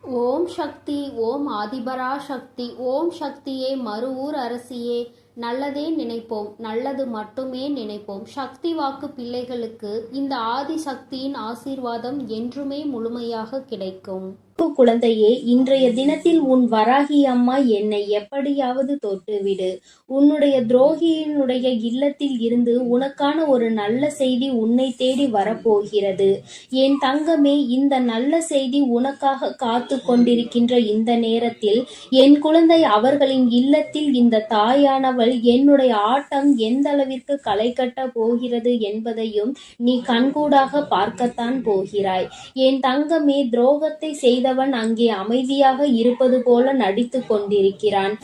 ஓம் சக்தி. ஓம் ஆதிபரா சக்தி. ஓம் சக்தியே, மறுவூர் அரசியே, நல்லதே நினைப்போம், நல்லது மட்டுமே நினைப்போம். சக்தி வாக்கு பிள்ளைகளுக்கு இந்த ஆதி சக்தியின் ஆசீர்வாதம் என்றுமே முழுமையாக கிடைக்கும். குழந்தையே, இன்றைய தினத்தில் உன் வராகி அம்மா என்னை எப்படியாவது தொட்டுவிடு. உன்னுடைய துரோகியினுடைய இல்லத்தில் இருந்து உனக்கான ஒரு நல்ல செய்தி உன்னை தேடி வரப்போகிறது. என் தங்கமே, இந்த நல்ல செய்தி உனக்காக காத்து கொண்டிருக்கின்ற இந்த நேரத்தில் என் குழந்தை, அவர்களின் இல்லத்தில் இந்த தாயானவள் என்னுடைய ஆட்டம் எந்த அளவிற்கு களை கட்ட போகிறது என்பதையும் நீ கண்கூடாக பார்க்கத்தான் போகிறாய். என் தங்கமே, துரோகத்தை செய்தவன் அங்கே அமைதியாக இருப்பது போல நடித்து கொண்டிருக்கிறான்.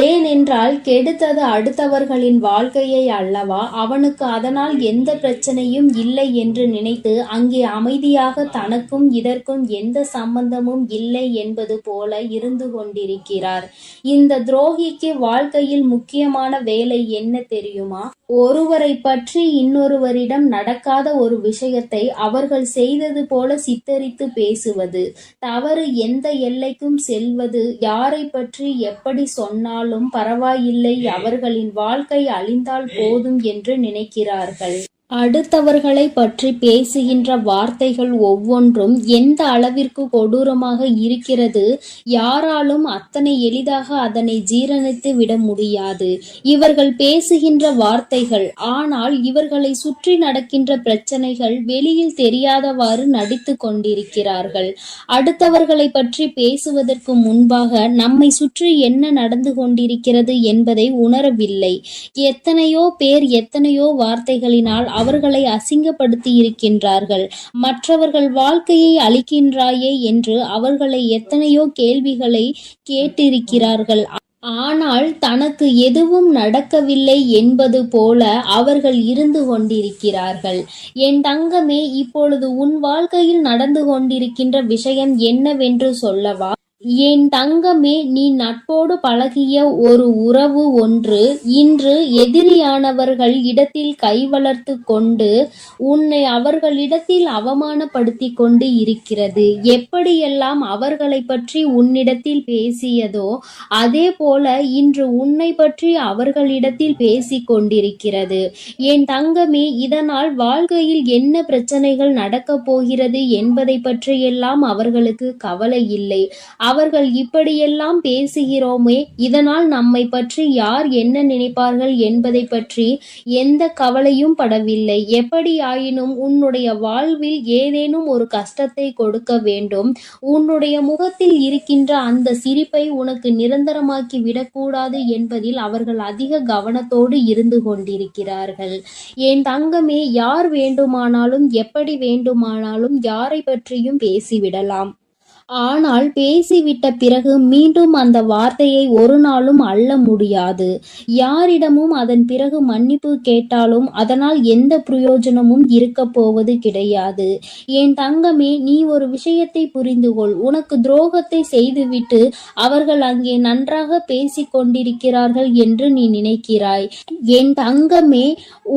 ஏனென்றால் கெடுத்தது அடுத்தவர்களின் வாழ்க்கையை அல்லவா? அவனுக்கு அதனால் எந்த பிரச்சனையும் இல்லை என்று நினைத்து அங்கே அமைதியாக தனக்கும் இதற்கும் எந்த சம்பந்தமும் இல்லை என்பது போல இருந்து கொண்டிருக்கிறார். இந்த துரோகிக்கு வாழ்க்கையில் முக்கியமான வேலை என்ன தெரியுமா? ஒருவரை பற்றி இன்னொருவரிடம் நடக்காத ஒரு விஷயத்தை அவர்கள் செய்தது போல சித்தரித்து பேசுவது, தவறு எந்த எல்லைக்கும் செல்வது, யாரை பற்றி எப்படி சொன்னாலும் பரவாயில்லை, அவர்களின் வாழ்க்கை அழிந்தால் போதும் என்று நினைக்கிறார்கள். அடுத்தவர்களை பற்றி பேசுகின்ற வார்த்தைகள் ஒவ்வொன்றும் எந்த அளவிற்கு கொடூரமாக இருக்கிறது, யாராலும் அத்தனை எளிதாக அதனை ஜீரணித்து விட முடியாது. இவர்கள் பேசுகின்ற வார்த்தைகள், ஆனால் இவர்களை சுற்றி நடக்கின்ற பிரச்சனைகள் வெளியில் தெரியாதவாறு நடித்து கொண்டிருக்கிறார்கள். அடுத்தவர்களை பற்றி பேசுவதற்கு முன்பாக நம்மை சுற்றி என்ன நடந்து கொண்டிருக்கிறது என்பதை உணரவில்லை. எத்தனையோ பேர் எத்தனையோ வார்த்தைகளினால் அவர்களை அசிங்கப்படுத்தி இருக்கின்றார்கள். மற்றவர்கள் வாழ்க்கையை அழிக்கின்றாயே என்று அவர்களை எத்தனையோ கேள்விகளை கேட்டிருக்கிறார்கள். ஆனால் தனக்கு எதுவும் நடக்கவில்லை என்பது போல அவர்கள் இருந்து கொண்டிருக்கிறார்கள். என் தங்கமே, இப்பொழுது உன் வாழ்க்கையில் நடந்து கொண்டிருக்கின்ற விஷயம் என்னவென்று சொல்லவா? என் தங்கமே, நீ நட்போடு பழகிய ஒரு உறவு ஒன்று இன்று எதிரியானவர்கள் இடத்தில் கை வளர்த்து கொண்டு உன்னை அவர்களிடத்தில் அவமானப்படுத்தி கொண்டு இருக்கிறது. எப்படியெல்லாம் அவர்களை பற்றி உன்னிடத்தில் பேசியதோ அதே போல இன்று உன்னை பற்றி அவர்களிடத்தில் பேசிக் கொண்டிருக்கிறது. என் தங்கமே, இதனால் வாழ்க்கையில் என்ன பிரச்சனைகள் நடக்கப் போகிறது என்பதை பற்றியெல்லாம் அவர்களுக்கு கவலை இல்லை. அவர்கள் இப்படியெல்லாம் பேசுகிறோமே, இதனால் நம்மை பற்றி யார் என்ன நினைப்பார்கள் என்பதை பற்றி எந்த கவலையும் படவில்லை. எப்படி ஆயினும் உன்னுடைய வாழ்வில் ஏதேனும் ஒரு கஷ்டத்தை கொடுக்க வேண்டும். உன்னுடைய முகத்தில் இருக்கின்ற அந்த சிரிப்பை உனக்கு நிரந்தரமாக்கி விடக்கூடாது என்பதில் அவர்கள் அதிக கவனத்தோடு இருந்து கொண்டிருக்கிறார்கள். என் தங்கமே, யார் வேண்டுமானாலும் எப்படி வேண்டுமானாலும் யாரை பற்றியும் பேசிவிடலாம். ஆனால் பேசிவிட்ட பிறகு மீண்டும் அந்த வார்த்தையை ஒரு நாளும் அள்ள முடியாது. யாரிடமும் அதன் பிறகு மன்னிப்பு கேட்டாலும் அதனால் எந்த பிரயோஜனமும் இருக்க போவது கிடையாது. என் தங்கமே, நீ ஒரு விஷயத்தை புரிந்து கொள். உனக்கு துரோகத்தை செய்துவிட்டு அவர்கள் அங்கே நன்றாக பேசிக் கொண்டிருக்கிறார்கள் என்று நீ நினைக்கிறாய். என் தங்கமே,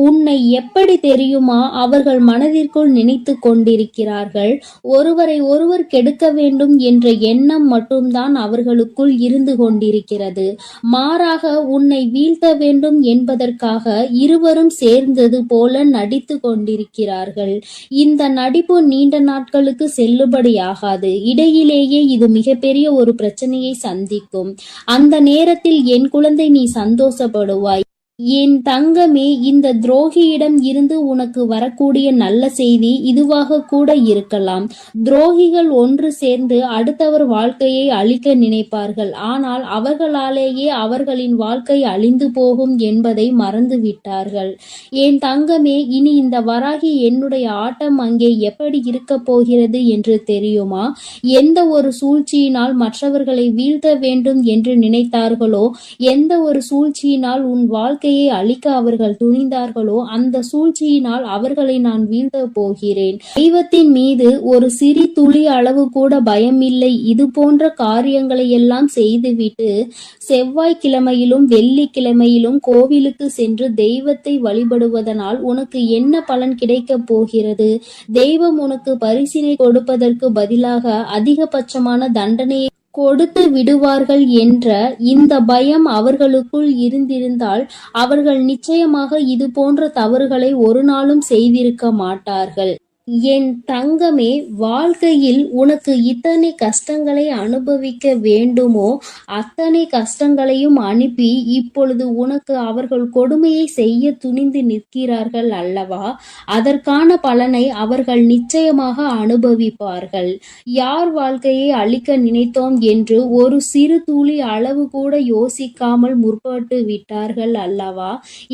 உன்னை எப்படி தெரியுமா அவர்கள் மனதிற்குள் நினைத்து கொண்டிருக்கிறார்கள்? ஒருவரை ஒருவர் கெடுக்க வேண்டும் என்ற எண்ணம் மட்டும்தான் அவர்களுக்குள் இருந்து கொண்டிருக்கிறது. மாறாக உன்னை வீழ்த்த வேண்டும் என்பதற்காக இருவரும் சேர்ந்தது போல நடித்து கொண்டிருக்கிறார்கள். இந்த நடிப்பு நீண்ட நாட்களுக்கு செல்லுபடியாகாது. இடையிலேயே இது மிகப்பெரிய ஒரு பிரச்சனையை சந்திக்கும். அந்த நேரத்தில் என் குழந்தை, நீ சந்தோஷப்படுவாய். என் தங்கமே, இந்த துரோகியிடம் இருந்து உனக்கு வரக்கூடிய நல்ல செய்தி இதுவாக கூட இருக்கலாம். துரோகிகள் ஒன்று சேர்ந்து அடுத்தவர் வாழ்க்கையை அழிக்க நினைப்பார்கள். ஆனால் அவர்களாலேயே அவர்களின் வாழ்க்கை அழிந்து போகும் என்பதை மறந்து விட்டார்கள். என் தங்கமே, இனி இந்த வராகி என்னுடைய ஆட்டம் அங்கே எப்படி இருக்க போகிறது என்று தெரியுமா? எந்த ஒரு சூழ்ச்சியினால் மற்றவர்களை வீழ்த்த வேண்டும் என்று நினைத்தார்களோ, எந்த ஒரு சூழ்ச்சியினால் உன் வாழ்க்கை வாழ்க்கையை அழிக்க அவர்கள் துணிந்தார்களோ அந்த சூழ்ச்சியினால் அவர்களை நான் வீழ்த்தப் போகிறேன். தெய்வத்தின் மீது ஒரு சிறு துளி அளவு கூட பயமில்லை. இது போன்ற காரியங்களை எல்லாம் செய்துவிட்டு செவ்வாய்க்கிழமையிலும் வெள்ளிக்கிழமையிலும் கோவிலுக்கு சென்று தெய்வத்தை வழிபடுவதனால் உனக்கு என்ன பலன் கிடைக்கப் போகிறது? தெய்வம் உனக்கு பரிசினை கொடுப்பதற்கு பதிலாக அதிகபட்சமான தண்டனையை கொடுத்து விடுவார்கள் என்ற இந்த பயம் அவர்களுக்குள் இருந்திருந்தால் அவர்கள் நிச்சயமாக இது போன்ற தவறுகளை ஒரு நாளும் செய்திருக்க மாட்டார்கள். என் தங்கமே, வாழ்க்கையில் உனக்கு இத்தனை கஷ்டங்களை அனுபவிக்க வேண்டுமோ அத்தனை கஷ்டங்களையும் அனுப்பி இப்பொழுது உனக்கு அவர்கள் கொடுமையை செய்ய துணிந்து நிற்கிறார்கள் அல்லவா? அதற்கான பலனை அவர்கள் நிச்சயமாக அனுபவிப்பார்கள். யார் வாழ்க்கையை அழிக்க நினைத்தோம் என்று ஒரு சிறு துளி அளவு கூட யோசிக்காமல் முற்பட்டு விட்டார்கள் அல்லவா?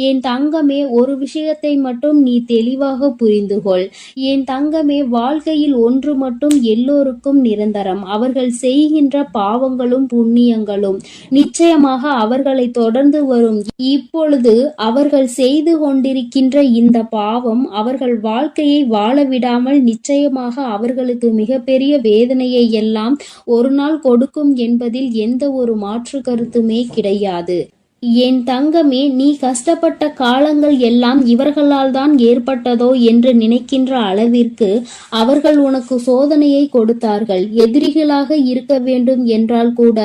என் தங்கமே, ஒரு விஷயத்தை மட்டும் நீ தெளிவாக புரிந்துகொள். என் தங்கமே, வாழ்க்கையில் ஒன்று மட்டும் எல்லோருக்கும் நிரந்தரம். அவர்கள் செய்கின்ற பாவங்களும் புண்ணியங்களும் நிச்சயமாக அவர்களை தொடர்ந்து வரும். இப்பொழுது அவர்கள் செய்து கொண்டிருக்கின்ற இந்த பாவம் அவர்கள் வாழ்க்கையை வாழ விடாமல் நிச்சயமாக அவர்களுக்கு மிகப்பெரிய வேதனையை எல்லாம் ஒரு நாள் கொடுக்கும் என்பதில் எந்த ஒரு மாற்று கருத்துமே கிடையாது. என் தங்கமே, நீ கஷ்டப்பட்ட காலங்கள் எல்லாம் இவர்களால் தான் ஏற்பட்டதோ என்று நினைக்கின்ற அளவிற்கு அவர்கள் உனக்கு சோதனையை கொடுத்தார்கள். எதிரிகளாக இருக்க வேண்டும் என்றால் கூட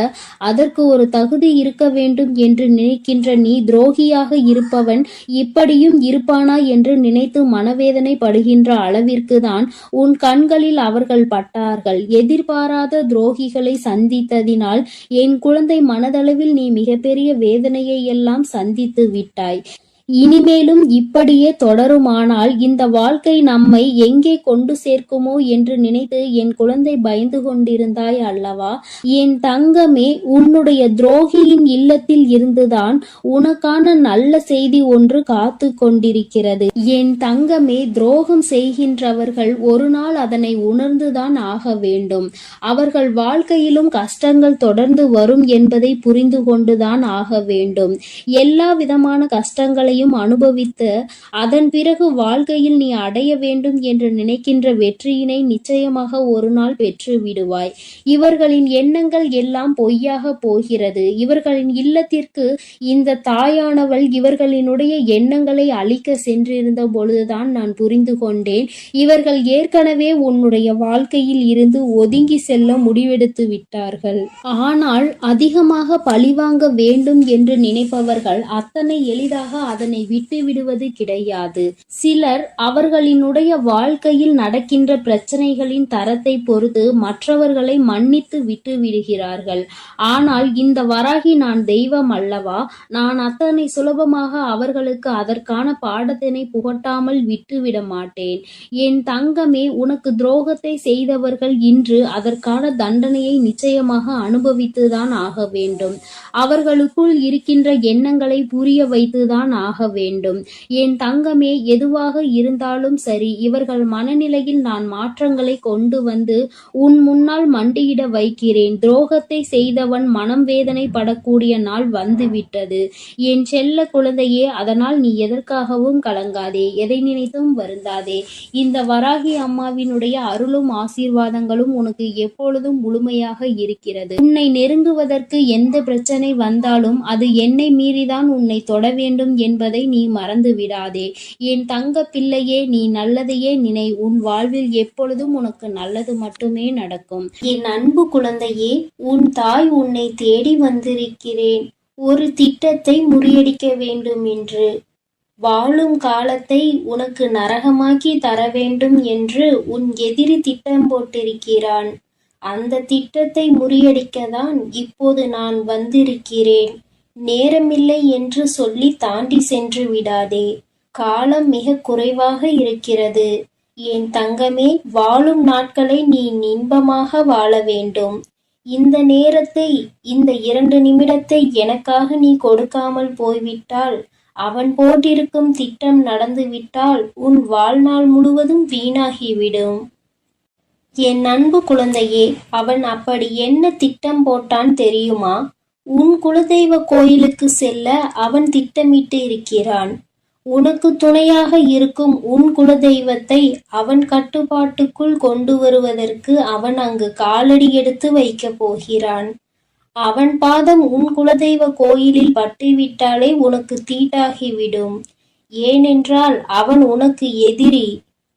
அதற்கு ஒரு தகுதி இருக்க வேண்டும் என்று நினைக்கின்ற நீ துரோகியாக இருப்பவன் இப்படியும் இருப்பானா என்று நினைத்து மனவேதனை படுகின்ற அளவிற்கு தான் உன் கண்களில் அவர்கள் பட்டார்கள். எதிர்பாராத துரோகிகளை சந்தித்ததினால் என் குழந்தை, மனதளவில் நீ மிகப்பெரிய வேதனை எல்லாம் சந்தித்து விட்டாய். இனிமேலும் இப்படியே தொடருமானால் இந்த வாழ்க்கை நம்மை எங்கே கொண்டு சேர்க்குமோ என்று நினைத்து என் குழந்தை பயந்து கொண்டிருந்தாய் அல்லவா? என் தங்கமே, உன்னுடைய துரோகியின் இல்லத்தில் இருந்துதான் உனக்கான நல்ல செய்தி ஒன்று காத்து கொண்டிருக்கிறது. என் தங்கமே, துரோகம் செய்கின்றவர்கள் ஒரு நாள் அதனை உணர்ந்துதான் ஆக வேண்டும். அவர்கள் வாழ்க்கையிலும் கஷ்டங்கள் தொடர்ந்து வரும் என்பதை புரிந்து கொண்டுதான் ஆக வேண்டும். எல்லா விதமான கஷ்டங்களை அனுபவித்து அதன் பிறகு வாழ்க்கையில் நீ அடைய வேண்டும் என்று நினைக்கின்ற வெற்றியினை நிச்சயமாக ஒரு நாள் பெற்று விடுவாய். இவர்களின் எண்ணங்கள் எல்லாம் பொய்யாக போகிறது. இவர்களின் இல்லத்திற்கு இந்த தாயானவள் இவர்களினுடைய எண்ணங்களை அழிக்க சென்றிருந்த பொழுதுதான் நான் புரிந்து கொண்டேன். இவர்கள் ஏற்கனவே உன்னுடைய வாழ்க்கையில் இருந்து ஒதுங்கி செல்ல முடிவெடுத்து விட்டார்கள். ஆனால் அதிகமாக பழிவாங்க வேண்டும் என்று நினைப்பவர்கள் அத்தனை எளிதாக அதனை விட்டு விடுவது கிடையாது. சிலர் அவர்களினுடைய வாழ்க்கையில் நடக்கின்ற பிரச்சனைகளின் தரத்தை பொறுத்து மற்றவர்களை மன்னித்து விட்டு விடுகிறார்கள். ஆனால் இந்த வராகி நான் தெய்வம் அல்லவா? நான் அத்தனை சுலபமாக அவர்களுக்கு அதற்கான பாடத்தினை புகட்டாமல் விட்டுவிட மாட்டேன். என் தங்கமே, உனக்கு துரோகத்தை செய்தவர்கள் இன்று அதற்கான தண்டனையை நிச்சயமாக அனுபவித்துதான் ஆக வேண்டும். அவர்களுக்குள் இருக்கின்ற எண்ணங்களை புரிய வைத்துதான் ஆக வேண்டும். என் தங்கமே, எதுவாக இருந்தாலும் சரி, இவர்கள் மனநிலையில் நான் மாற்றங்களை கொண்டு வந்து உன் முன்னால் மண்டியிட வைக்கிறேன். துரோகத்தை செய்தவன் மனம் வேதனை படக்கூடிய நாள் வந்துவிட்டது. என் செல்ல குழந்தையே, அதனால் நீ எதற்காகவும் கலங்காதே, எதை நினைத்தும் வருந்தாதே. இந்த வராகி அம்மாவினுடைய அருளும் ஆசீர்வாதங்களும் உனக்கு எப்பொழுதும் முழுமையாக இருக்கிறது. உன்னை நெருங்குவதற்கு எந்த பிரச்சனை வந்தாலும் அது என்னை மீறிதான் உன்னை தொட வேண்டும் என்பதை நீ மறந்து விடாதே. என் தங்க பிள்ளையே, நீ நல்லதையே நினை. உன் வாழ்வில் எப்பொழுதும் உனக்கு நல்லது மட்டுமே நடக்கும். என் அன்பு குழந்தையே, உன் தாய் உன்னை தேடி வந்திருக்கிறேன். ஒரு திட்டத்தை முறியடிக்க வேண்டும் என்று. வாழும் காலத்தை உனக்கு நரகமாக்கி தர வேண்டும் என்று உன் எதிரி திட்டம் போட்டிருக்கிறான். அந்த திட்டத்தை முறியடிக்கத்தான் இப்போது நான் வந்திருக்கிறேன். நேரமில்லை என்று சொல்லி தாண்டி சென்று விடாதே. காலம் மிக குறைவாக இருக்கிறது. என் தங்கமே, வாழும் நாட்களை நீ இன்பமாக வாழ வேண்டும். இந்த நேரத்தை, இந்த 2 நிமிடத்தை எனக்காக நீ கொடுக்காமல் போய்விட்டால், அவன் போட்டிருக்கும் திட்டம் நடந்துவிட்டால் உன் வாழ்நாள் முழுவதும் வீணாகிவிடும். என் அன்பு குழந்தையே, அவன் அப்படி என்ன திட்டம் போட்டான் தெரியுமா? உன் குலதெய்வ கோயிலுக்கு செல்ல அவன் திட்டமிட்டு இருக்கிறான். உனக்கு துணையாக இருக்கும் உன் குலதெய்வத்தை அவன் கட்டுப்பாட்டுக்குள் கொண்டு வருவதற்கு அவன் அங்கு காலடி எடுத்து வைக்கப் போகிறான். அவன் பாதம் உன் குலதெய்வ கோயிலில் பட்டுவிட்டாலே உனக்கு தீட்டாகிவிடும். ஏனென்றால் அவன் உனக்கு எதிரி.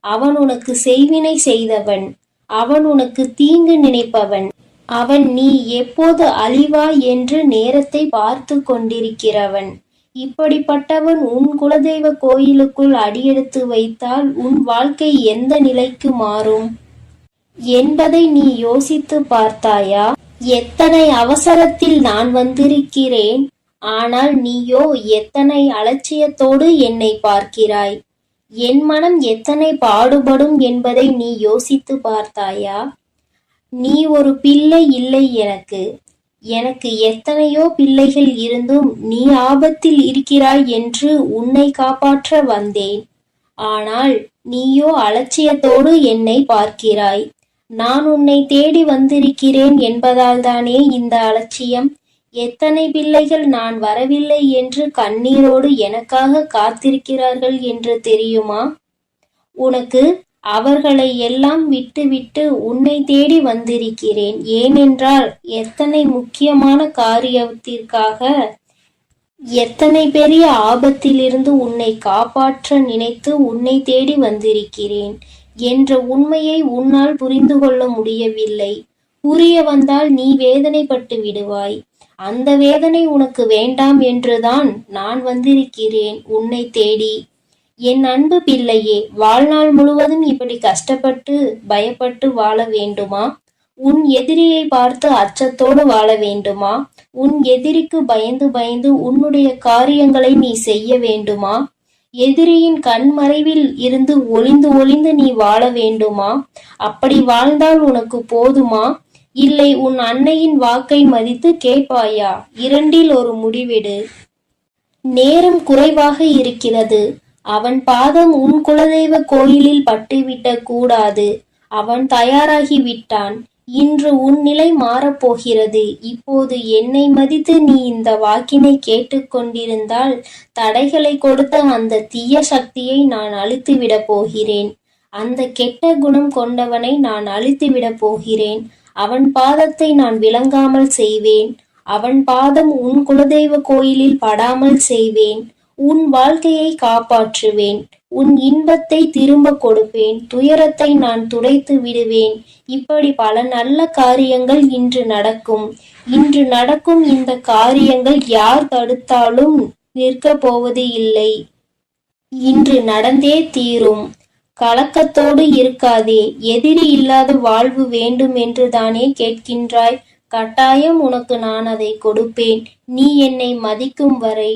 அவன் உனக்கு செய்வினை செய்தவன். அவன் உனக்கு தீங்கு நினைப்பவன். அவன் நீ எப்போது அழிவாய் என்று நேரத்தை பார்த்து கொண்டிருக்கிறவன். இப்படிப்பட்டவன் உன் குலதெய்வ கோயிலுக்குள் அடியெடுத்து வைத்தால் உன் வாழ்க்கை எந்த நிலைக்கு மாறும் என்பதை நீ யோசித்து பார்த்தாயா? எத்தனை அவசரத்தில் நான் வந்திருக்கிறேன், ஆனால் நீயோ எத்தனை அலட்சியத்தோடு என்னை பார்க்கிறாய். என் மனம் எத்தனை பாடுபடும் என்பதை நீ யோசித்து பார்த்தாயா? நீ ஒரு பிள்ளை இல்லை எனக்கு. எனக்கு எத்தனையோ பிள்ளைகள் இருந்தும் நீ ஆபத்தில் இருக்கிறாய் என்று உன்னை காப்பாற்ற வந்தேன். ஆனால் நீயோ அலட்சியத்தோடு என்னை பார்க்கிறாய். நான் உன்னை தேடி வந்திருக்கிறேன் என்பதால் தானே இந்த அலட்சியம். எத்தனை பிள்ளைகள் நான் வரவில்லை என்று கண்ணீரோடு எனக்காக காத்திருக்கிறார்கள் என்று தெரியுமா உனக்கு? அவர்களை எல்லாம் விட்டுவிட்டு உன்னை தேடி வந்திருக்கிறேன். ஏனென்றால் எத்தனை முக்கியமான காரியத்திற்காக, எத்தனை பெரிய ஆபத்திலிருந்து உன்னை காப்பாற்ற நினைத்து உன்னை தேடி வந்திருக்கிறேன் என்ற உண்மையை உன்னால் புரிந்து கொள்ள முடியவில்லை. புரிய வந்தால் நீ வேதனைப்பட்டு விடுவாய். அந்த வேதனை உனக்கு வேண்டாம் என்றுதான் நான் வந்திருக்கிறேன் உன்னை தேடி. என் அன்பு பிள்ளையே, வாழ்நாள் முழுவதும் இப்படி கஷ்டப்பட்டு பயப்பட்டு வாழ வேண்டுமா? உன் எதிரியை பார்த்து அச்சத்தோடு வாழ வேண்டுமா? உன் எதிரிக்கு பயந்து பயந்து உன்னுடைய காரியங்களை நீ செய்ய வேண்டுமா? எதிரியின் கண்மறைவில் இருந்து ஒளிந்து ஒளிந்து நீ வாழ வேண்டுமா? அப்படி வாழ்ந்தால் உனக்கு போதுமா? இல்லை உன் அன்னையின் வாக்கை மதித்து கேட்பாயா? இரண்டில் ஒரு முடிவெடு. நேரம் குறைவாக இருக்கிறது. அவன் பாதம் உன் குலதெய்வ கோயிலில் பட்டுவிட்ட கூடாது. அவன் தயாராகி விட்டான். இன்று உன் நிலை மாறப்போகிறது. இப்போது என்னை மதித்து நீ இந்த வாக்கினை கேட்டுக்கொண்டிருந்தால் தடைகளை கொடுத்த அந்த தீய சக்தியை நான் அழித்துவிடப் போகிறேன். அந்த கெட்ட குணம் கொண்டவனை நான் அழித்துவிடப் போகிறேன். அவன் பாதத்தை நான் விளங்காமல் செய்வேன். அவன் பாதம் உன் குலதெய்வ கோயிலில் படாமல் செய்வேன். உன் வாழ்க்கையை காப்பாற்றுவேன். உன் இன்பத்தை திரும்ப கொடுப்பேன். துயரத்தை நான் துடைத்து விடுவேன். இப்படி பல நல்ல காரியங்கள் இன்று நடக்கும். இன்று நடக்கும் இந்த காரியங்கள் யார் தடுத்தாலும் நிற்கப் போவது இல்லை. இன்று நடந்தே தீரும். கலக்கத்தோடு இருக்காதே. எதிரி இல்லாத வாழ்வு வேண்டும் என்று தானே கேட்கின்றாய். கட்டாயம் உனக்கு நான் அதை கொடுப்பேன், நீ என்னை மதிக்கும் வரை.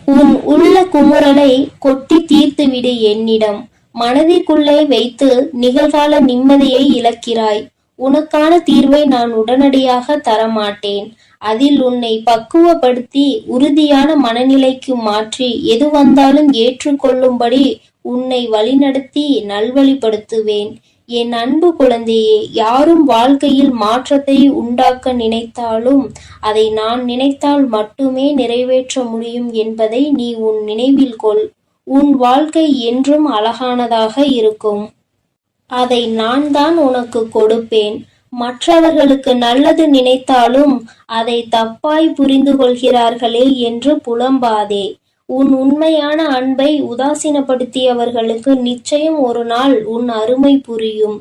உன் உள்ள குமுறலை கொட்டி தீர்த்துவிடு என்னிடம். மனதிற்குள்ளே வைத்து நிகழ்கால நிம்மதியை இழக்கிறாய். உனக்கான தீர்வை நான் உடனடியாக தரமாட்டேன். அதில் உன்னை பக்குவப்படுத்தி உறுதியான மனநிலைக்கு மாற்றி எது வந்தாலும் ஏற்றுக்கொள்ளும்படி உன்னை வழிநடத்தி நல்வழிப்படுத்துவேன். என் அன்பு குழந்தையே, யாரும் வாழ்க்கையில் மாற்றத்தை உண்டாக்க நினைத்தாலும் அதை நான் நினைத்தால் மட்டுமே நிறைவேற்ற முடியும் என்பதை நீ உன் நினைவில் கொள். உன் வாழ்க்கை என்றும் அழகானதாக இருக்கும். அதை நான் தான் உனக்கு கொடுப்பேன். மற்றவர்களுக்கு நல்லது நினைத்தாலும் அதை தப்பாய் புரிந்து கொள்கிறார்களே என்று புலம்பாதே. உன் உண்மையான அன்பை உதாசீனப்படுத்தியவர்களுக்கு நிச்சயம் ஒரு நாள் உன் அருமை புரியும்.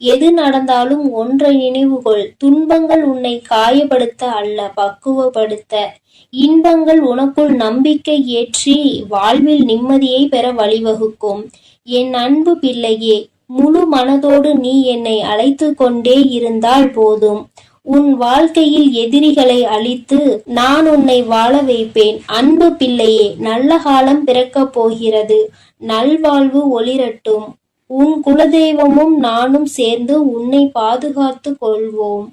எது நடந்தாலும் ஒன்றை நினைவுகொள். துன்பங்கள் உன்னை காயப்படுத்த அல்ல, பக்குவப்படுத்த. இன்பங்கள் உனக்குள் நம்பிக்கை ஏற்றி வாழ்வில் நிம்மதியை பெற வழிவகுக்கும். என் அன்பு பிள்ளையே, முழு மனதோடு நீ என்னை அழைத்து கொண்டே இருந்தால் போதும். உன் வாழ்க்கையில் எதிரிகளை அழித்து நான் உன்னை வாழ வைப்பேன். அன்பு பிள்ளையே, நல்ல காலம் பிறக்கப் போகிறது. நல்வாழ்வு ஒளிரட்டும். உன் குலதெய்வமும் நானும் சேர்ந்து உன்னை பாதுகாத்து கொள்வோம்.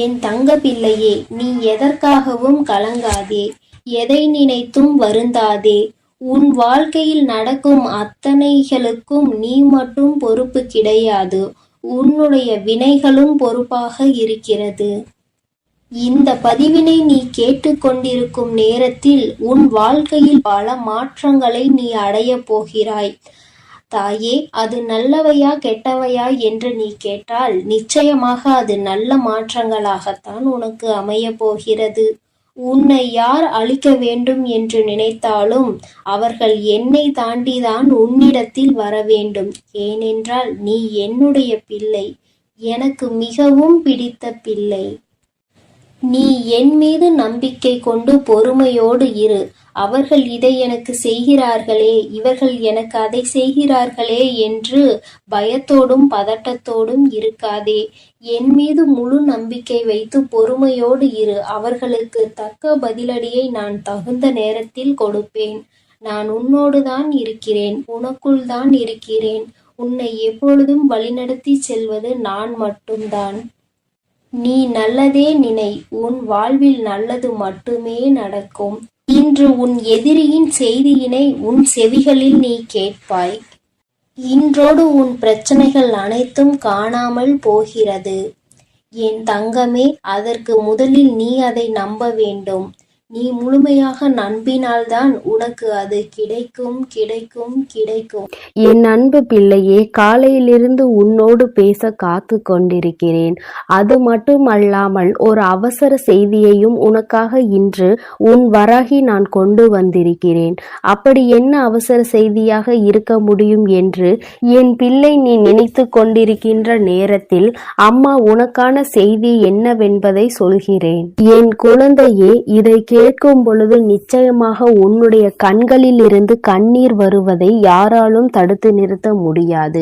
என் தங்க பிள்ளையே, நீ எதற்காகவும் கலங்காதே. எதை நினைத்தும் வருந்தாதே. உன் வாழ்க்கையில் நடக்கும் அத்தனைகளுக்கும் நீ மட்டும் பொறுப்பு கிடையாது. உன்னுடைய வினைகளும் பொறுப்பாக இருக்கிறது. இந்த பதிவினை நீ கேட்டுக்கொண்டிருக்கும் நேரத்தில் உன் வாழ்க்கையில் பல மாற்றங்களை நீ அடையப் போகிறாய். தாயே, அது நல்லவையா கெட்டவையா என்று நீ கேட்டால் நிச்சயமாக அது நல்ல மாற்றங்களாகத்தான் உனக்கு அமையப் போகிறது. உன்னை யார் அழிக்க வேண்டும் என்று நினைத்தாலும் அவர்கள் என்னை தாண்டிதான் உன்னிடத்தில் வர வேண்டும். ஏனென்றால் நீ என்னுடைய பிள்ளை, எனக்கு மிகவும் பிடித்த பிள்ளை. நீ என் மீது நம்பிக்கை கொண்டு பொறுமையோடு இரு. அவர்கள் இதை எனக்கு செய்கிறார்களே, இவர்கள் எனக்கு அதை செய்கிறார்களே என்று பயத்தோடும் பதட்டத்தோடும் இருக்காதே. என் மீது முழு நம்பிக்கை வைத்து பொறுமையோடு இரு. அவர்களுக்கு தக்க பதிலடியை நான் தகுந்த நேரத்தில் கொடுப்பேன். நான் உன்னோடு தான் இருக்கிறேன், உனக்குள் தான் இருக்கிறேன். உன்னை எப்பொழுதும் வழிநடத்தி செல்வது நான் மட்டும்தான். நீ நல்லதே நினை, உன் வாழ்வில் நல்லது மட்டுமே நடக்கும். இன்று உன் எதிரியின் செய்தியினை உன் செவிகளில் நீ கேட்பாய். இன்றோடு உன் பிரச்சனைகள் அனைத்தும் காணாமல் போகிறது. என் தங்கமே, அதற்கு முதலில் நீ அதை நம்ப வேண்டும். நீ முழுமையாக நம்பினால்தான் உனக்கு அது கிடைக்கும் கிடைக்கும் கிடைக்கும். என் அன்பு பிள்ளையே, காலையிலிருந்து உன்னோடு பேச காத்து கொண்டிருக்கிறேன். அது மட்டுமல்லாமல் ஒரு அவசர செய்தியையும் உனக்காக இன்று உன் வராகி நான் கொண்டு வந்திருக்கிறேன். அப்படி என்ன அவசர செய்தியாக இருக்க முடியும் என்று என் பிள்ளை நீ நினைத்து கொண்டிருக்கின்ற நேரத்தில் அம்மா உனக்கான செய்தி என்னவென்பதை சொல்கிறேன். என் குழந்தையே, இதை கேட்கும் பொழுது நிச்சயமாக உன்னுடைய கண்களில் இருந்து கண்ணீர் வருவதை யாராலும் தடுத்து நிறுத்த முடியாது.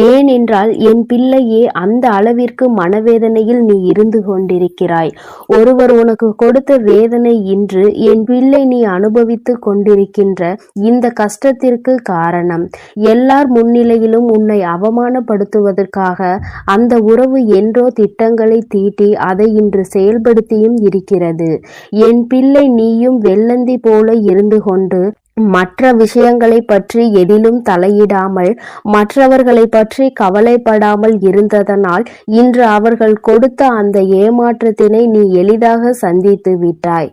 ஏனென்றால் என் பிள்ளையே, அந்த அளவிற்கு மனவேதனையில் நீ இருந்து கொண்டிருக்கிறாய். ஒருவர் உனக்கு கொடுத்த வேதனை இன்று என் பிள்ளை நீ அனுபவித்து கொண்டிருக்கின்ற இந்த கஷ்டத்திற்கு காரணம் எல்லார் முன்னிலையிலும் உன்னை அவமானப்படுத்துவதற்காக அந்த உறவு என்றோ திட்டங்களை தீட்டி அதை இன்று செயல்படுத்தியும் இருக்கிறது. என் பிள்ளை நீயும் வெள்ளந்தி போல இருந்து கொண்டு மற்ற விஷயங்களை பற்றி எதிலும் தலையிடாமல் மற்றவர்களை பற்றி கவலைப்படாமல் இருந்ததனால் இன்று அவர்கள் கொடுத்த அந்த ஏமாற்றத்தினை நீ எளிதாக சந்தித்து விட்டாய்.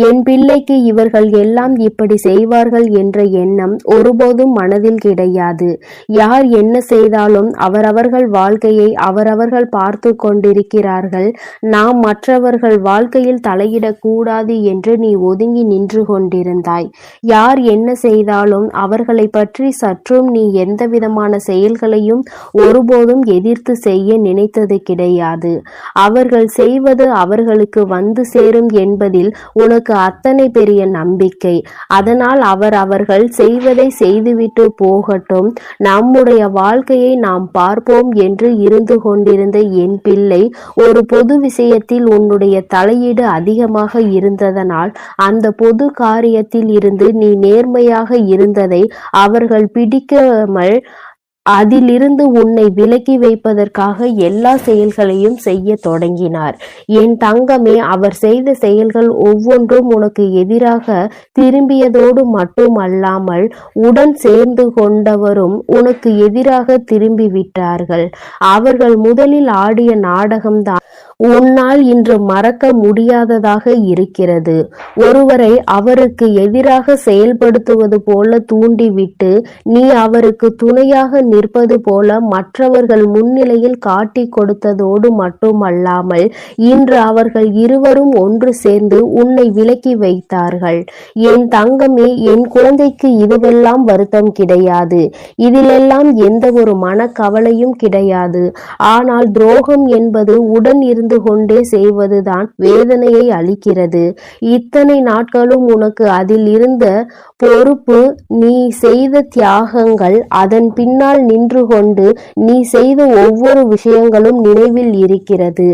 என் பிள்ளைக்கு இவர்கள் எல்லாம் இப்படி செய்வார்கள் என்ற எண்ணம் ஒருபோதும் மனதில் கிடையாது. யார் என்ன செய்தாலும் அவரவர்கள் வாழ்க்கையை அவரவர்கள் பார்த்து கொண்டிருக்கிறார்கள். நாம் மற்றவர்கள் வாழ்க்கையில் தலையிடக்கூடாது என்று நீ ஒதுங்கி நின்று கொண்டிருந்தாய். யார் என்ன செய்தாலும் அவர்களை பற்றி சற்றும் நீ எந்த விதமான செயல்களையும் ஒருபோதும் எதிர்த்து செய்ய நினைத்தது கிடையாது. அவர்கள் செய்வது அவர்களுக்கு வந்து சேரும் என்பதில் உனக்கு அத்தனை பெரிய நம்பிக்கை. அதனால் அவர்கள் செய்வதை செய்துவிட்டு போகட்டும், நம்முடைய வாழ்க்கையை நாம் பார்ப்போம் என்று இருந்து கொண்டிருந்த என் பிள்ளை, ஒரு பொது விஷயத்தில் உன்னுடைய தலையீடு அதிகமாக இருந்ததனால் அந்த பொது காரியத்தில் இருந்து நீ நேர்மையாக இருந்ததை அவர்கள் பிடிக்காமல் அதிலிருந்து உன்னை விலக்கி வைப்பதற்காக எல்லா செயல்களையும் செய்ய தொடங்கினார். என் தங்கமே, அவர் செய்த செயல்கள் ஒவ்வொன்றும் உனக்கு எதிராக திரும்பியதோடு மட்டுமல்லாமல் உடன் சேர்ந்து கொண்டவரும் உனக்கு எதிராக திரும்பி விட்டார்கள். அவர்கள் முதலில் ஆடிய நாடகம்தான் உன்னால் இன்று மறக்க முடியாததாக இருக்கிறது. ஒருவரை அவருக்கு எதிராக செயல்படுத்துவது போல தூண்டிவிட்டு நீ அவருக்கு துணையாக நிற்பது போல மற்றவர்கள் முன்னிலையில் காட்டி கொடுத்ததோடு மட்டுமல்லாமல் இன்று அவர்கள் இருவரும் ஒன்று சேர்ந்து உன்னை விலக்கி வைத்தார்கள். என் தங்கமே, என் குழந்தைக்கு இதுவெல்லாம் வருத்தம் கிடையாது. இதிலெல்லாம் எந்த ஒரு மனக்கவலையும் கிடையாது. ஆனால் துரோகம் என்பது உடன் இருந்து கொண்டே செய்வதுதான் வேதனையை அளிக்கிறது. இத்தனை நாட்களும் உனக்கு அதில் இருந்த பொறுப்பு, நீ செய்த தியாகங்கள், அதன் பின்னால் நின்று கொண்டு நீ செய்த ஒவ்வொரு விஷயங்களும் நினைவில் இருக்கிறது.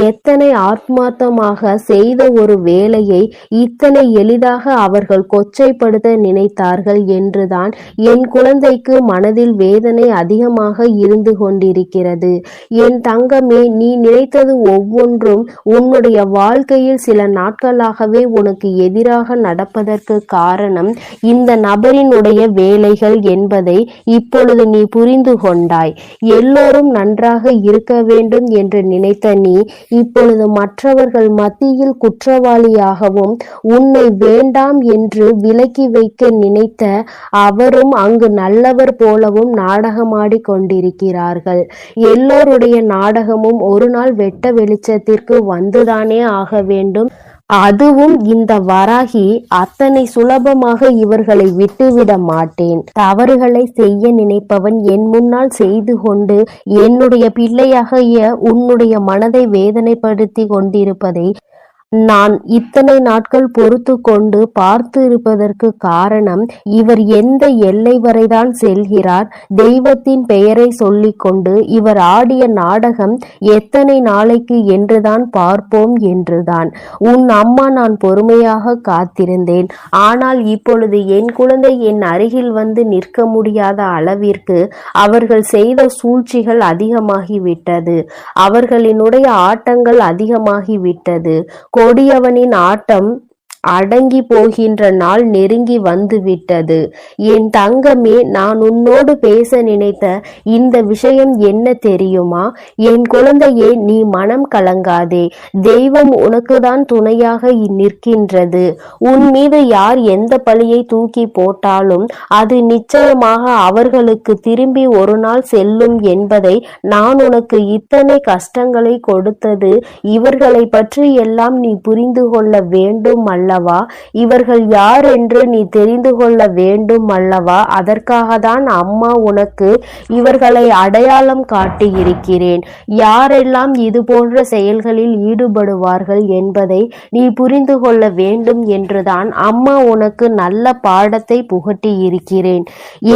எத்தனை ஆத்மார்த்தமாக செய்த ஒரு வேலையை இத்தனை எளிதாக அவர்கள் கொச்சைப்படுத்த நினைத்தார்கள் என்றுதான் என் குழந்தைக்கு மனதில் வேதனை அதிகமாக இருந்து கொண்டிருக்கிறது. என் தங்கமே, நீ நினைத்தது ஒவ்வொன்றும் உன்னுடைய வாழ்க்கையில் சில நாட்களாகவே உனக்கு எதிராக நடப்பதற்கு காரணம் இந்த நபரினுடைய வேலைகள் என்பதை இப்பொழுது நீ புரிந்து கொண்டாய். எல்லோரும் நன்றாக இருக்க வேண்டும் என்று நினைத்த நீ இப்பொழுது மற்றவர்கள் மத்தியில் குற்றவாளியாகவும் உன்னை வேண்டாம் என்று விலக்கி வைக்க நினைத்த அவரும் அங்கு நல்லவர் போலவும் நாடகமாடி கொண்டிருக்கிறார்கள். எல்லோருடைய நாடகமும் ஒரு நாள் வெட்ட வெளிச்சத்திற்கு வந்துதானே ஆக வேண்டும். அதுவும் இந்த வராகி அத்தனை சுலபமாக இவர்களை விட்டுவிட மாட்டேன். தவறுகளை செய்ய நினைப்பவன் என் முன்னால் செய்து கொண்டு என்னுடைய பிள்ளையாகிய உன்னுடைய மனதை வேதனைப்படுத்தி கொண்டிருப்பதை நான் இத்தனை நாட்கள் பொறுத்து கொண்டு பார்த்து இருப்பதற்கு காரணம், இவர் எந்த எல்லை வரைதான் செல்கிறார், தெய்வத்தின் பெயரை சொல்லிக்கொண்டு இவர் ஆடிய நாடகம் எத்தனை நாளைக்கு என்றுதான் பார்ப்போம் என்றுதான். உன் அம்மா நான் பொறுமையாக காத்திருந்தேன். ஆனால் இப்பொழுது என் குழந்தை என் அருகில் வந்து நிற்க முடியாத அளவிற்கு அவர்கள் செய்த சூழ்ச்சிகள் அதிகமாகிவிட்டது. அவர்களினுடைய ஆட்டங்கள் அதிகமாகிவிட்டது. கொடியவனின் ஆட்டம் அடங்கி போகின்ற நாள் நெருங்கி வந்து விட்டது. என் தங்கமே, நான் உன்னோடு பேச நினைத்த இந்த விஷயம் என்ன தெரியுமா? என் குழந்தையே, நீ மனம் கலங்காதே. தெய்வம் உனக்குதான் துணையாக நிற்கின்றது. உன் மீது யார் எந்த பழியை தூக்கி போட்டாலும் அது நிச்சயமாக அவர்களுக்கு திரும்பி ஒரு நாள் செல்லும் என்பதை நான் உனக்கு இத்தனை கஷ்டங்களை கொடுத்தது இவர்களை பற்றி எல்லாம் நீ புரிந்து கொள்ள வேண்டும் அல்ல. இவர்கள் யார் என்று நீ தெரிந்து கொள்ள வேண்டும் அல்லவா? அதற்காக தான் அம்மா உனக்கு இவர்களை அடையாளம் காட்டி இருக்கிறேன். யாரெல்லாம் இது போன்ற செயல்களில் ஈடுபடுவார்கள் என்பதை நீ புரிந்து கொள்ள வேண்டும் என்றுதான் அம்மா உனக்கு நல்ல பாடத்தை புகட்டி இருக்கிறேன்.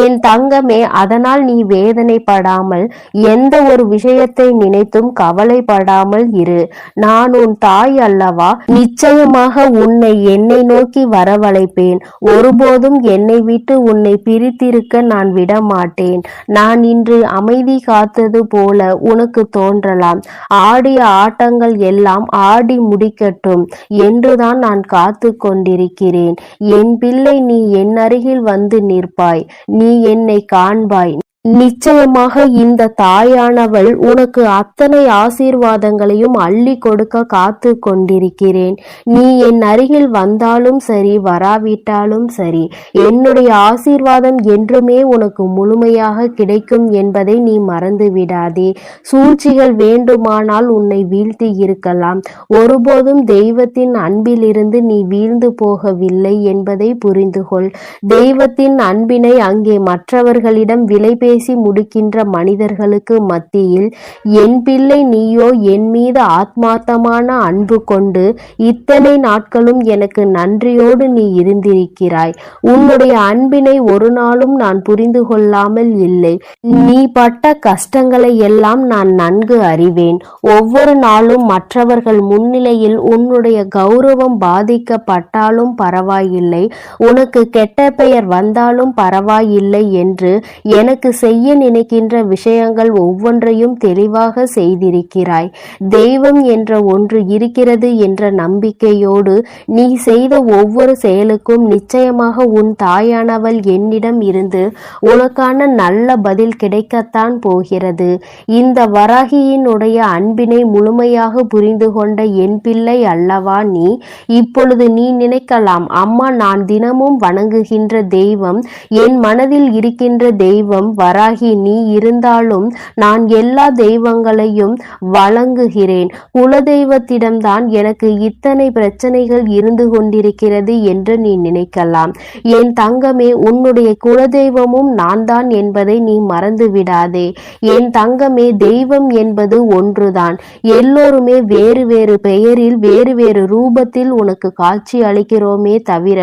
என் தங்கமே, அதனால் நீ வேதனைப்படாமல் எந்த ஒரு விஷயத்தை நினைத்தும் கவலைப்படாமல் இரு. நான் உன் தாய் அல்லவா? நிச்சயமாக உன்னை என்னை நோக்கி வரவழைப்பேன். ஒருபோதும் என்னை விட்டு உன்னை பிரித்திருக்க நான் விட மாட்டேன். நான் இன்று அமைதி காத்தது போல உனக்கு தோன்றலாம். ஆடிய ஆட்டங்கள் எல்லாம் ஆடி முடிக்கட்டும் என்றுதான் நான் காத்து கொண்டிருக்கிறேன். என் பிள்ளை, நீ என் அருகில் வந்து நிற்பாய். நீ என்னை காண்பாய். நிச்சயமாக இந்த தாயானவள் உனக்கு அத்தனை ஆசீர்வாதங்களையும் அள்ளி கொடுக்க காத்து கொண்டிருக்கிறேன். நீ என் அருகில் வந்தாலும் சரி, வராவிட்டாலும் சரி, என்னுடைய ஆசீர்வாதம் என்றுமே உனக்கு முழுமையாக கிடைக்கும் என்பதை நீ மறந்து விடாதே. சூழ்ச்சிகள் வேண்டுமானால் உன்னை வீழ்த்தி இருக்கலாம். ஒருபோதும் தெய்வத்தின் அன்பிலிருந்து நீ வீழ்ந்து போகவில்லை என்பதை புரிந்து கொள். தெய்வத்தின் அன்பினை அங்கே மற்றவர்களிடம் விலை பேசி முடிக்கின்ற மனிதர்களுக்கு மத்தியில் என் பிள்ளை, நீயோ என் மீது ஆத்மார்த்தமான அன்பு கொண்டு இத்தனை நாட்களும் எனக்கு நன்றியோடு நீ இருந்திருக்கிறாய். உன்னுடைய அன்பினை ஒரு நாளும் நான் புரிந்து கொள்ளாமல் இல்லை. நீ பட்ட கஷ்டங்களை எல்லாம் நான் நன்கு அறிவேன். ஒவ்வொரு நாளும் மற்றவர்கள் முன்னிலையில் உன்னுடைய கௌரவம் பாதிக்கப்பட்டாலும் பரவாயில்லை, உனக்கு கெட்ட பெயர் வந்தாலும் பரவாயில்லை என்று எனக்கு செய்ய நினைக்கின்ற விஷயங்கள் ஒவ்வொன்றையும் தெளிவாக செய்திருக்கிறாய். தெய்வம் என்ற ஒன்று இருக்கிறது என்ற நம்பிக்கையோடு நீ செய்த ஒவ்வொரு செயலுக்கும் நிச்சயமாக உன் தாயானவள் என்னிடம் இருந்து உனக்கான நல்ல பதில் கிடைக்கத்தான் போகிறது. இந்த வராகியினுடைய அன்பினை முழுமையாக புரிந்து கொண்ட என் பிள்ளை அல்லவா நீ? இப்பொழுது நீ நினைக்கலாம், அம்மா, நான் தினமும் வணங்குகின்ற தெய்வம், என் மனதில் இருக்கின்ற தெய்வம் வராகி நீ இருந்தாலும் நான் எல்லா தெய்வங்களையும் வணங்குகிறேன். குலதெய்வத்திடம்தான் எனக்கு இத்தனை பிரச்சனைகள் இருந்து கொண்டிருக்கிறது என்று நீ நினைக்கலாம். என் தங்கமே, உன்னுடைய குலதெய்வமும் நான் தான் என்பதை நீ மறந்து விடாதே. என் தங்கமே, தெய்வம் என்பது ஒன்றுதான். எல்லோருமே வேறு வேறு பெயரில் வேறு வேறு ரூபத்தில் உனக்கு காட்சி அளிக்கிறோமே தவிர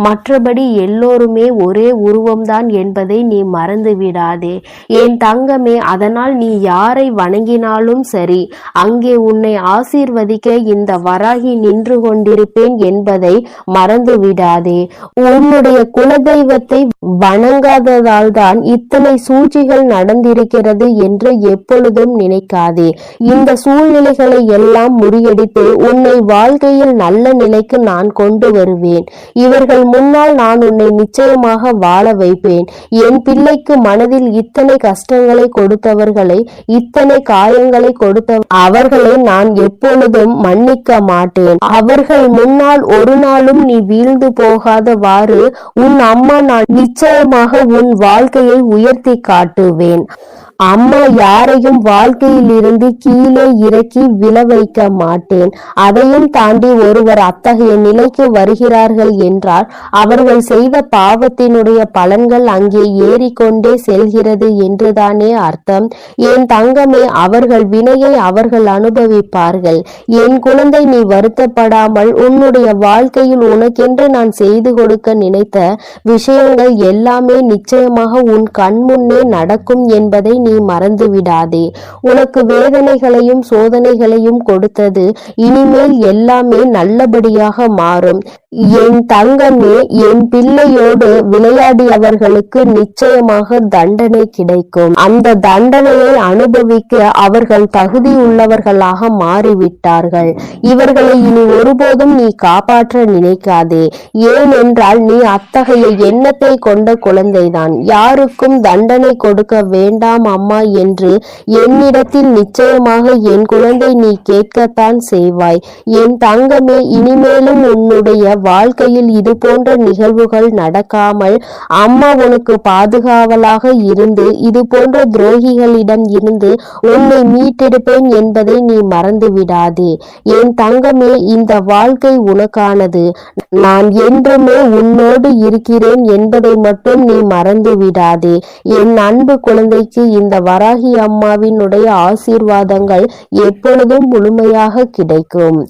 மற்றபடி எல்லோருமே ஒரே உருவம்தான் என்பதை நீ மறந்து விடாதே. விடாதே என் தங்கமே. அதனால் நீ யாரை வணங்கினாலும் சரி, அங்கே உன்னை ஆசீர்வதிக்க இந்த வராகி நின்று கொண்டிருப்பேன் என்பதை மறந்து விடாதே. உன்னுடைய குலதெய்வத்தை வணங்காததால் தான் இத்தனை சூழ்ச்சிகள் நடந்திருக்கிறது என்று எப்பொழுதும் நினைக்காதே. இந்த சூழ்நிலைகளை எல்லாம் முறியடித்து உன்னை வாழ்க்கையில் நல்ல நிலைக்கு நான் கொண்டு வருவேன். இவர்கள் முன்னால் நான் உன்னை நிச்சயமாக வாழ வைப்பேன். என் பிள்ளைக்கு மனதில் இத்தனை கஷ்டங்களை கொடுத்தவர்களை, இத்தனை காயங்களை கொடுத்த அவர்களை நான் எப்பொழுதும் மன்னிக்க மாட்டேன். அவர்கள் முன்னால் ஒரு நாளும் நீ வீழ்ந்து போகாதவாறு உன் அம்மா நான் நிச்சயமாக உன் வாழ்க்கையை உயர்த்தி காட்டுவேன். அம்மா யாரையும் வாழ்க்கையில் இருந்து கீழே இறக்கி விழ வைக்க மாட்டேன். அதையும் தாண்டி ஒருவர் அத்தகைய நிலைக்கு வருகிறார்கள் என்றால் அவர்கள் செய்த பாவத்தினுடைய பலன்கள் அங்கே ஏறிக்கொண்டே செல்கிறது என்றுதானே அர்த்தம். என் தங்கமே, அவர்கள் வினையை அவர்கள் அனுபவிப்பார்கள். என் குழந்தை, நீ வருத்தப்படாமல் உன்னுடைய வாழ்க்கையில் உனக்கென்று நான் செய்து கொடுக்க நினைத்த விஷயங்கள் எல்லாமே நிச்சயமாக உன் கண்முன்னே நடக்கும் என்பதை நீ மறந்து விடாதே. உனக்கு வேதனைகளையும் சோதனைகளையும் கொடுத்தது இனிமேல் எல்லாமே நல்லபடியாக மாறும். என் தங்கமே, என் பிள்ளையோடு விளையாடியவர்களுக்கு நிச்சயமாக தண்டனை கிடைக்கும். அந்த தண்டனையை அனுபவிக்க அவர்கள் தகுதி உள்ளவர்களாக மாறிவிட்டார்கள். இவர்களை இனி ஒருபோதும் நீ காப்பாற்ற நினைக்காதே. ஏனென்றால் நீ அத்தகைய எண்ணத்தை கொண்ட குழந்தைதான். யாருக்கும் தண்டனை கொடுக்க வேண்டாம் அம்மா என்று என்னிடத்தில் நிச்சயமாக என் குழந்தை நீ கேட்கத்தான் செய்வாய். என் தங்கமே, இனிமேலும் உன்னுடைய வாழ்க்கையில் இது போன்ற நிகழ்வுகள் நடக்காமல் அம்மா உனக்கு பாதுகாவலாக இருந்து இது போன்ற துரோகிகளிடம் இருந்து உன்னை மீட்டெடுப்பேன் என்பதை நீ மறந்து விடாதே. என் தங்கமே, இந்த வாழ்க்கை உனக்கானது. நான் என்றுமே உன்னோடு இருக்கிறேன் என்பதை மட்டும் நீ மறந்து விடாதே. என் அன்பு குழந்தைக்கு இந்த வராகி அம்மாவினுடைய ஆசீர்வாதங்கள் எப்பொழுதும் முழுமையாக கிடைக்கும்.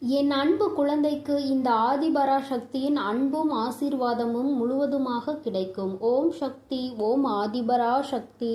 என் அன்பு குழந்தைக்கு இந்த ஆதிபராசக்தியின் அன்பும் ஆசீர்வாதமும் முழுவதுமாக கிடைக்கும். ஓம் சக்தி, ஓம் ஆதிபராசக்தி.